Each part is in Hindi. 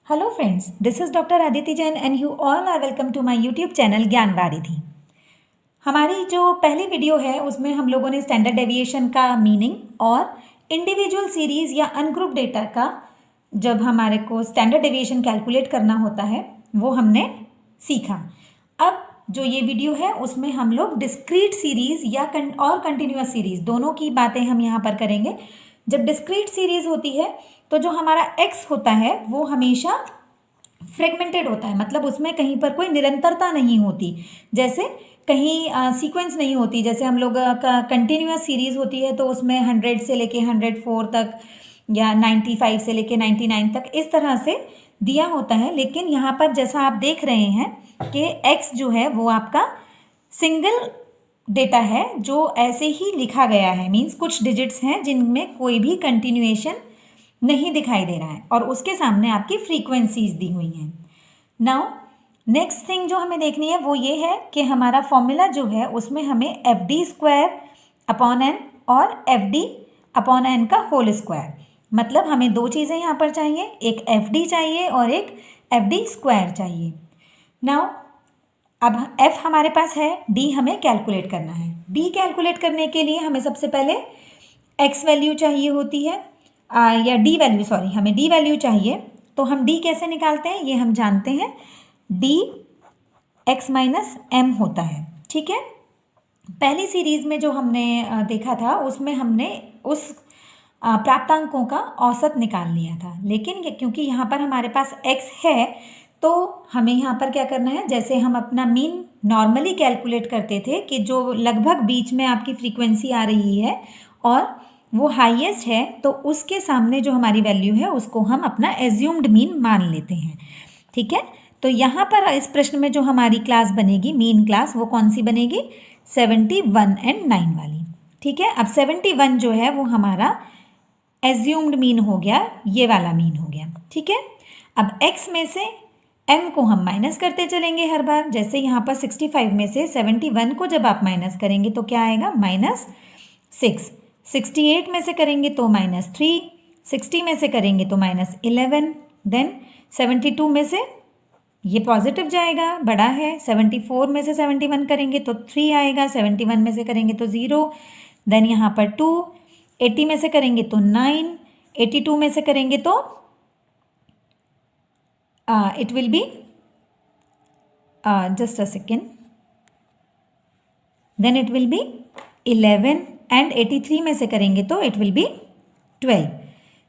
Hello friends, this is doctor Aditi Jain and you all are welcome to my YouTube channel Gyan Waridhi. हमारी जो पहली वीडियो है उसमें हम लोगों ने स्टैंडर्ड डेविएशन का मीनिंग और इंडिविजुअल सीरीज़ या अनग्रुप डेटा का जब हमारे को स्टैंडर्ड डेविएशन कैलकुलेट करना होता है वो हमने सीखा। अब जो ये वीडियो है उसमें हम लोग डिस्क्रीट सीरीज़ या और कंटिन्यूअस सीरीज़ दोनों की बातें हम यहाँ पर करेंगे। जब डिस्क्रीट सीरीज़ होती है तो जो हमारा x होता है वो हमेशा फ्रेगमेंटेड होता है, मतलब उसमें कहीं पर कोई निरंतरता नहीं होती। जैसे कहीं सीक्वेंस नहीं होती। जैसे हम लोग का कंटिन्यूअस सीरीज़ होती है तो उसमें 100 से लेके 104 तक या 95 से लेके 99 तक इस तरह से दिया होता है। लेकिन यहाँ पर जैसा आप देख रहे हैं कि x जो है वो आपका सिंगल डेटा है जो ऐसे ही लिखा गया है, मीन्स कुछ डिजिट्स हैं जिनमें कोई भी कंटिन्यूएशन नहीं दिखाई दे रहा है और उसके सामने आपकी फ्रीक्वेंसीज दी हुई हैं। नाउ नेक्स्ट थिंग जो हमें देखनी है वो ये है कि हमारा फॉर्मूला जो है उसमें हमें F D square upon N और एफ डी अपॉन एन का होल स्क्वायर, मतलब हमें दो चीज़ें यहाँ पर चाहिए, एक एफ डी चाहिए और एक एफ डी स्क्वायर चाहिए। नाउ अब f हमारे पास है, d हमें कैलकुलेट करना है। d कैलकुलेट करने के लिए हमें सबसे पहले x वैल्यू चाहिए होती है या d वैल्यू, सॉरी, हमें d वैल्यू चाहिए। तो हम d कैसे निकालते हैं ये हम जानते हैं, d x माइनस m होता है। ठीक है, पहली सीरीज़ में जो हमने देखा था उसमें हमने उस प्राप्तांकों का औसत निकाल लिया था। लेकिन क्योंकि यहाँ पर हमारे पास x है तो हमें यहाँ पर क्या करना है, जैसे हम अपना मीन नॉर्मली कैलकुलेट करते थे कि जो लगभग बीच में आपकी फ्रीक्वेंसी आ रही है और वो हाईएस्ट है तो उसके सामने जो हमारी वैल्यू है उसको हम अपना एज्यूम्ड मीन मान लेते हैं। ठीक है, तो यहाँ पर इस प्रश्न में जो हमारी क्लास बनेगी मीन क्लास वो कौन सी बनेगी, 71 एंड 9 वाली। ठीक है, अब 71 जो है वो हमारा एज्यूम्ड मीन हो गया, ये वाला मीन हो गया। ठीक है, अब x में से m को हम माइनस करते चलेंगे हर बार। जैसे यहाँ पर 65 में से 71 को जब आप माइनस करेंगे तो क्या आएगा, -6। 68 में से करेंगे तो -3, 60 में से करेंगे तो -11, देन 72 में से ये पॉजिटिव जाएगा, बड़ा है। 74 में से 71 करेंगे तो 3 आएगा, 71 में से करेंगे तो 0, देन यहाँ पर 2, 80 में से करेंगे तो 9, 82 में से करेंगे तो it will be just a second, then it will be 11 and 83 में से करेंगे तो it will be 12।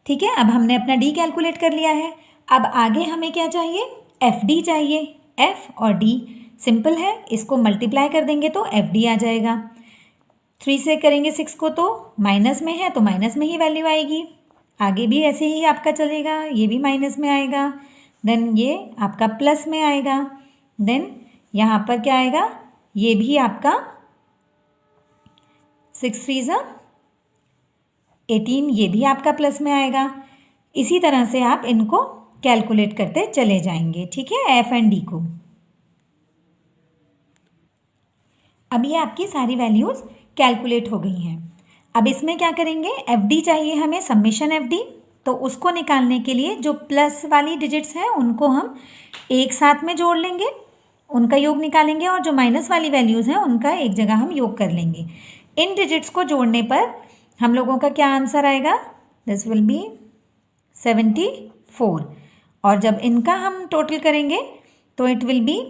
ठीक है, अब हमने अपना d कैलकुलेट कर लिया है। अब आगे हमें क्या चाहिए, एफ डी चाहिए। f और d सिंपल है, इसको मल्टीप्लाई कर देंगे तो एफ डी आ जाएगा। 3 से करेंगे 6 को तो माइनस में है तो माइनस में ही वैल्यू आएगी। आगे भी ऐसे ही आपका चलेगा, ये भी माइनस में आएगा, देन ये आपका प्लस में आएगा, देन यहाँ पर क्या आएगा, ये भी आपका 6 3 18, ये भी आपका प्लस में आएगा। इसी तरह से आप इनको कैलकुलेट करते चले जाएंगे। ठीक है, एफ एंड डी को। अब ये आपकी सारी वैल्यूज़ कैलकुलेट हो गई हैं। अब इसमें क्या करेंगे, एफ डी चाहिए हमें, समेशन एफ डी, तो उसको निकालने के लिए जो प्लस वाली डिजिट्स हैं उनको हम एक साथ में जोड़ लेंगे, उनका योग निकालेंगे, और जो माइनस वाली वैल्यूज़ हैं उनका एक जगह हम योग कर लेंगे। इन डिजिट्स को जोड़ने पर हम लोगों का क्या आंसर आएगा, दिस विल बी 74, और जब इनका हम टोटल करेंगे तो इट विल बी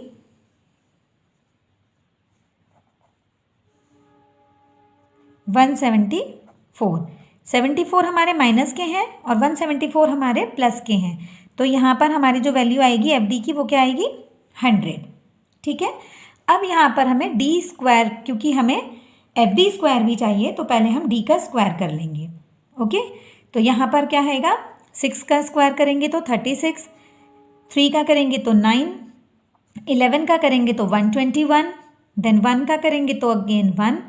174। 74 हमारे माइनस के हैं और 174 हमारे प्लस के हैं, तो यहाँ पर हमारी जो वैल्यू आएगी एफ डी की वो क्या आएगी, 100। ठीक है, अब यहाँ पर हमें डी स्क्वायर, क्योंकि हमें एफ डी स्क्वायर भी चाहिए तो पहले हम डी का स्क्वायर कर लेंगे। ओके, तो यहाँ पर क्या आएगा, 6 का स्क्वायर करेंगे तो 36, 3 का करेंगे तो 9, 11 का करेंगे तो 121, देन 1 का करेंगे तो अगेन 1,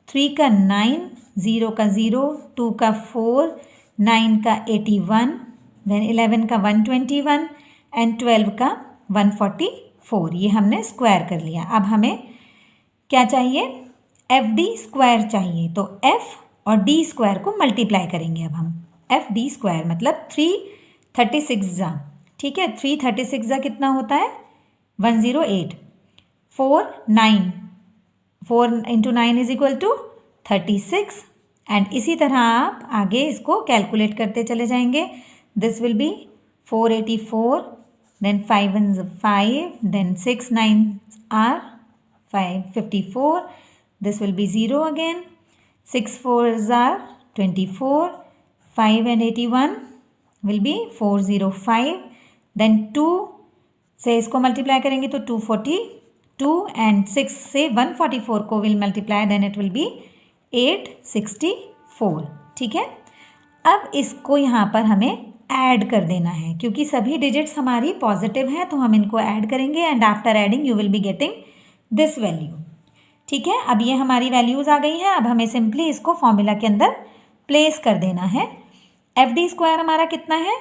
3 का 9, 0 का 0, 2 का 4, 9 का 81, देन 11 का 121 एंड 12 का 144। ये हमने स्क्वायर कर लिया। अब हमें क्या चाहिए, एफ डी स्क्वायर चाहिए, तो एफ और डी स्क्वायर को मल्टीप्लाई करेंगे। अब हम एफ डी स्क्वायर मतलब 336 ठीक है। 336 का कितना होता है 108। 4 into 9 is equal to 36। And इसी तरह आप आगे इसको कैलकुलेट करते चले जाएंगे। This will be 484, then 5 1 5, then 6 9 are 554, this will be 0 again, 6 4s are 24, 5 and 81 will be 405, then 2 से इसको मल्टीप्लाई करेंगे तो 242 एंड 6 से 144 को will multiply, then it will be 864। ठीक है। अब इसको यहाँ पर हमें ऐड कर देना है, क्योंकि सभी डिजिट्स हमारी पॉजिटिव हैं तो हम इनको ऐड करेंगे and after adding you will be getting this value. ठीक है। अब ये हमारी वैल्यूज़ आ गई हैं। अब हमें सिंपली इसको फॉर्मूला के अंदर प्लेस कर देना है। FD² हमारा कितना है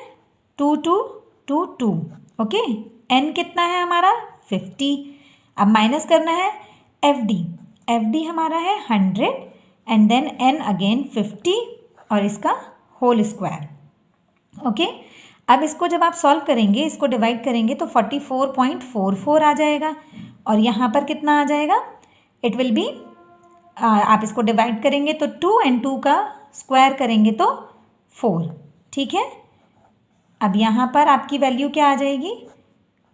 2222। ओके। N कितना है हमारा 50। अब माइनस करना है FD हमारा है 100 एंड देन N अगेन 50 और इसका होल स्क्वायर। ओके। अब इसको जब आप सॉल्व करेंगे, इसको डिवाइड करेंगे तो 44.44 आ जाएगा और यहाँ पर कितना आ जाएगा, इट विल बी, आप इसको डिवाइड करेंगे तो 2 एंड 2 का स्क्वायर करेंगे तो 4। ठीक है। अब यहाँ पर आपकी वैल्यू क्या आ जाएगी,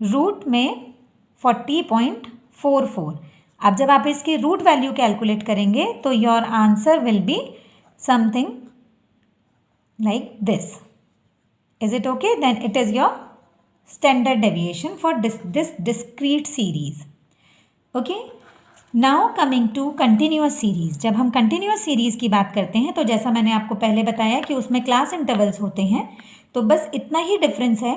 रूट में 40.44। अब जब आप इसकी रूट वैल्यू कैलकुलेट करेंगे तो your answer will be something like this. Is it okay? Then it is your standard deviation for this discrete series. Okay. Now coming to continuous series. जब हम continuous series की बात करते हैं तो जैसा मैंने आपको पहले बताया कि उसमें क्लास इंटरवल्स होते हैं, तो बस इतना ही डिफरेंस है।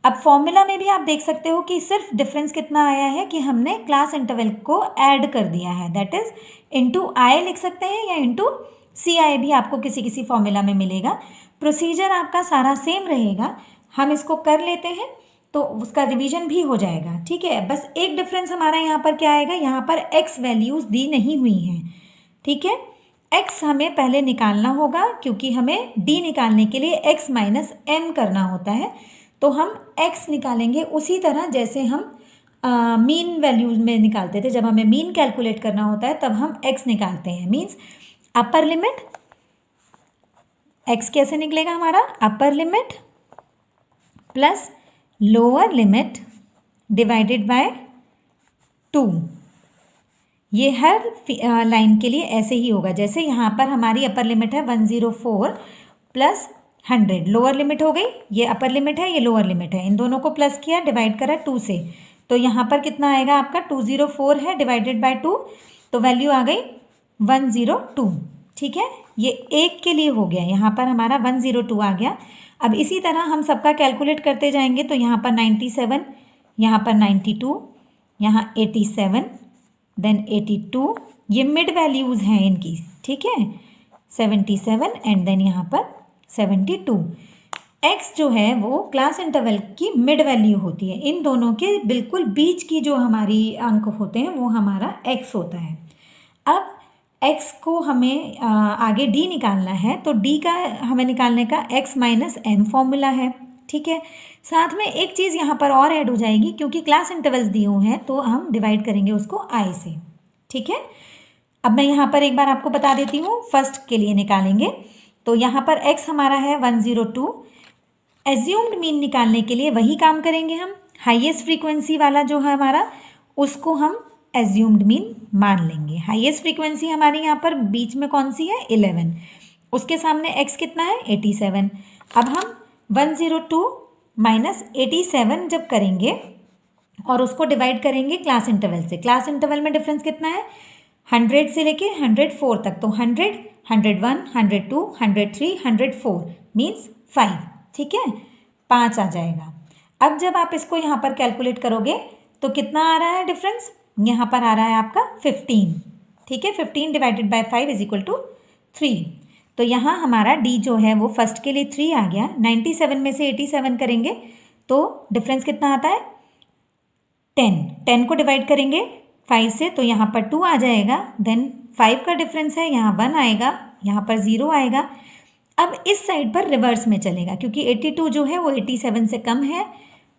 अब फॉर्मूला में भी आप देख सकते हो कि सिर्फ डिफरेंस कितना आया है कि हमने क्लास इंटरवल को ऐड कर दिया है, दैट इज इंटू आई लिख सकते हैं या इंटू CI भी आपको किसी किसी फॉर्मूला में मिलेगा। प्रोसीजर आपका सारा सेम रहेगा। हम इसको कर लेते हैं तो उसका रिवीजन भी हो जाएगा। ठीक है। बस एक डिफरेंस हमारा यहाँ पर क्या आएगा, यहाँ पर x वैल्यूज़ दी नहीं हुई हैं। ठीक है। x हमें पहले निकालना होगा क्योंकि हमें d निकालने के लिए x माइनस m करना होता है, तो हम x निकालेंगे उसी तरह जैसे हम मीन वैल्यूज़ में निकालते थे। जब हमें मीन कैलकुलेट करना होता है तब हम x निकालते हैं। मीन्स अपर लिमिट x कैसे निकलेगा हमारा, upper limit plus lower limit divided by 2। ये हर लाइन के लिए ऐसे ही होगा। जैसे यहाँ पर हमारी अपर लिमिट है 104 प्लस 100, लोअर लिमिट हो गई, ये अपर लिमिट है ये लोअर लिमिट है, इन दोनों को प्लस किया डिवाइड करा 2 से, तो यहाँ पर कितना आएगा आपका 204 है डिवाइडेड बाय 2, तो वैल्यू आ गई 102। ठीक है। ये एक के लिए हो गया, यहाँ पर हमारा 102 आ गया। अब इसी तरह हम सबका कैलकुलेट करते जाएंगे तो यहाँ पर 97, यहाँ पर 92, यहाँ 87, देन 82, ये मिड वैल्यूज़ हैं इनकी। ठीक है। 77 एंड देन यहाँ पर 72। x जो है वो क्लास इंटरवल की मिड वैल्यू होती है। इन दोनों के बिल्कुल बीच की जो हमारी अंक होते हैं वो हमारा x होता है। अब x को हमें आगे d निकालना है, तो d का हमें निकालने का x माइनस m फॉर्मूला है। ठीक है। साथ में एक चीज़ यहाँ पर और ऐड हो जाएगी, क्योंकि क्लास इंटरवल्स दिए हुए हैं तो हम डिवाइड करेंगे उसको i से। ठीक है। अब मैं यहाँ पर एक बार आपको बता देती हूँ, फर्स्ट के लिए निकालेंगे तो यहाँ पर x हमारा है 102। एज्यूम्ड मीन निकालने के लिए वही काम करेंगे हम, हाईएस्ट फ्रीक्वेंसी वाला जो है हमारा उसको हम एज्यूम्ड मीन मान लेंगे। हाईएस्ट फ्रीक्वेंसी हमारी यहाँ पर बीच में कौन सी है 11, उसके सामने x कितना है 87। अब हम 102 माइनस 87 जब करेंगे और उसको डिवाइड करेंगे क्लास इंटरवल से, क्लास इंटरवल में डिफरेंस कितना है 100 से लेके 104 तक, तो 100, 101, 102, 103, 104 मीन्स 5। ठीक है। 5 आ जाएगा। अब जब आप इसको यहाँ पर कैलकुलेट करोगे तो कितना आ रहा है डिफरेंस, यहाँ पर आ रहा है आपका 15। ठीक है। 15 divided by 5 is equal to 3। तो यहाँ हमारा d जो है वो फर्स्ट के लिए 3 आ गया। 97 में से 87 करेंगे तो डिफरेंस कितना आता है 10 को डिवाइड करेंगे 5 से तो यहाँ पर 2 आ जाएगा। देन 5 का डिफरेंस है, यहाँ 1 आएगा, यहाँ पर 0 आएगा। अब इस साइड पर रिवर्स में चलेगा क्योंकि 82 जो है वो 87 से कम है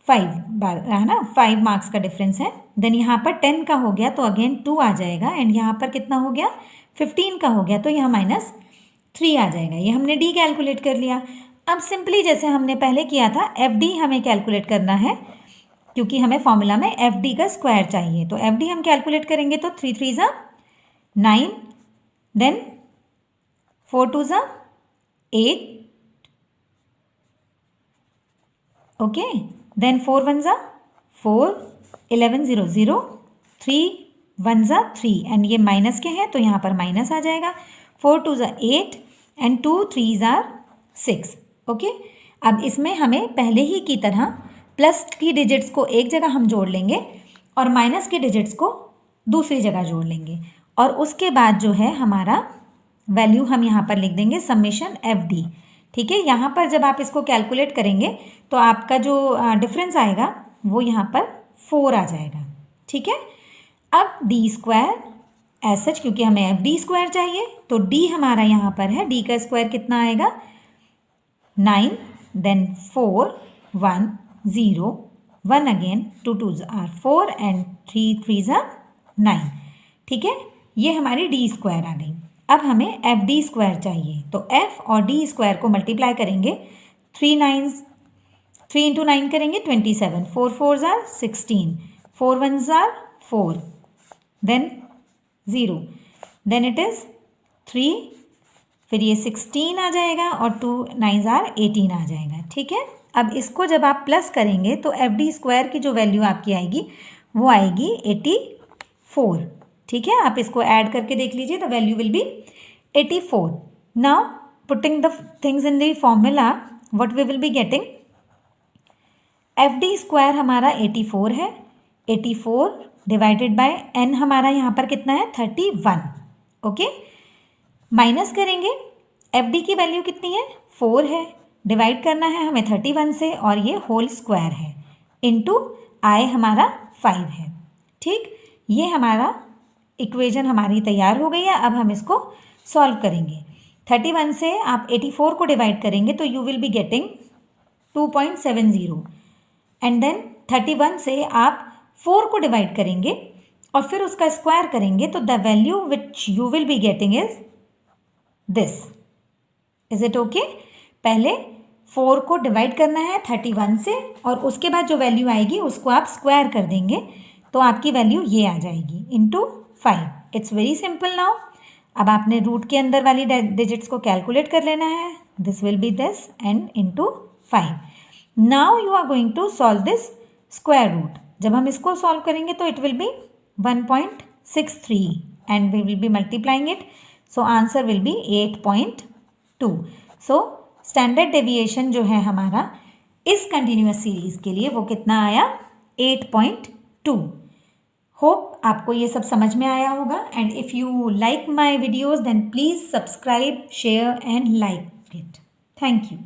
5 बार है ना, 5 मार्क्स का डिफरेंस है। देन यहाँ पर 10 का हो गया तो अगेन 2 आ जाएगा, एंड यहाँ पर कितना हो गया 15 का हो गया तो यहाँ -3 आ जाएगा। ये हमने डी कैलकुलेट कर लिया। अब सिंपली जैसे हमने पहले किया था FD हमें कैलकुलेट करना है, क्योंकि हमें फॉर्मूला में FD का स्क्वायर चाहिए। तो FD हम कैलकुलेट करेंगे तो 3 3 ज़ा 9, देन 4 2 ज़ा 8, ओके, देन 4 1 ज़ा 4, 11 0 0, 3 1 ज़ा 3, एंड ये माइनस के हैं तो यहाँ पर माइनस आ जाएगा। 4 2 ज़ा 8 एंड 2 3 ज़ा 6, ओके। अब इसमें हमें पहले ही की तरह प्लस की डिजिट्स को एक जगह हम जोड़ लेंगे और माइनस के डिजिट्स को दूसरी जगह जोड़ लेंगे, और उसके बाद जो है हमारा वैल्यू हम यहाँ पर लिख देंगे समेशन FD, ठीक है। यहाँ पर जब आप इसको कैलकुलेट करेंगे तो आपका जो डिफरेंस आएगा वो यहाँ पर 4 आ जाएगा, ठीक है। अब डी स्क्वायर एज सच, क्योंकि हमें FD स्क्वायर चाहिए तो D हमारा यहाँ पर है, D का स्क्वायर कितना आएगा 9, then 4 1 0 1 again, 2 2 are 4 and 3 3 are 9, ठीक है। ये हमारी डी स्क्वायर आ गई। अब हमें FD स्क्वायर चाहिए, तो F और D स्क्वायर को मल्टीप्लाई करेंगे, 3 इंटू 9 करेंगे 27, 4 4 are 16, 4 1 are 4, then 0, then it is 3, फिर ये 16 आ जाएगा और 2 9 आर 18 आ जाएगा, ठीक है। अब इसको जब आप प्लस करेंगे तो FD स्क्वायर की जो वैल्यू आपकी आएगी वो आएगी 84, ठीक है। आप इसको ऐड करके देख लीजिए, the value will be 84। Now putting the things in the formula, what we will be getting, FD square हमारा 84 है, 84 डिवाइडेड बाय n हमारा यहाँ पर कितना है 31, ओके। माइनस करेंगे, FD की वैल्यू कितनी है 4 है, डिवाइड करना है हमें 31 से, और ये होल स्क्वायर है, इनटू I हमारा 5 है, ठीक। ये हमारा इक्वेशन हमारी तैयार हो गई है। अब हम इसको सॉल्व करेंगे। 31 से आप 84 को डिवाइड करेंगे तो you will be getting 2.70, and then 31 से आप 4 को डिवाइड करेंगे और फिर उसका स्क्वायर करेंगे तो the value which you will be getting is this. Is it okay? पहले 4 को डिवाइड करना है 31 से और उसके बाद जो वैल्यू आएगी उसको आप स्क्वायर कर देंगे तो आपकी वैल्यू ये आ जाएगी into 5। It's very simple now. अब आपने रूट के अंदर वाली डिजिट्स को कैलकुलेट कर लेना है। This will be this and into 5। Now you are going to solve this square root. जब हम इसको सॉल्व करेंगे तो it will be 1.63 and we will be multiplying it, so answer will be 8.2। So standard deviation जो है हमारा इस कंटिन्यूअस सीरीज के लिए वो कितना आया? 8.2। होप आपको ये सब समझ में आया होगा। And if you like my videos then please subscribe, share and like it. Thank you.